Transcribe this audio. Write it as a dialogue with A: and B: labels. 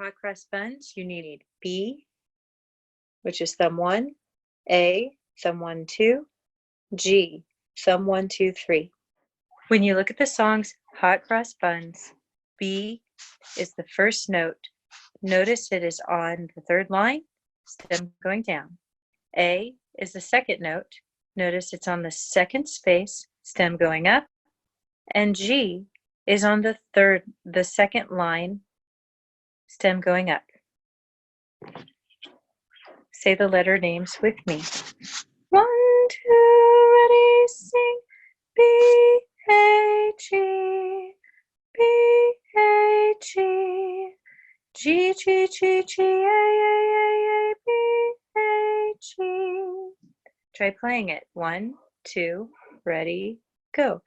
A: hot cross buns, you need B, which is thumb 1, A, thumb 1, 2, G, thumb 1, 2, 3. When you look at the songs Hot Cross Buns, B is the first note. Notice it is on the third line, stem going down. A is the second note. Notice it's on the second space, stem going up. And G is on the second line, stem going up. Say the letter names with me. 1, 2, ready, sing. B, A, G, B, A, G, G, G, G, G, A, B, A, G. Try playing it. 1, 2, ready, go.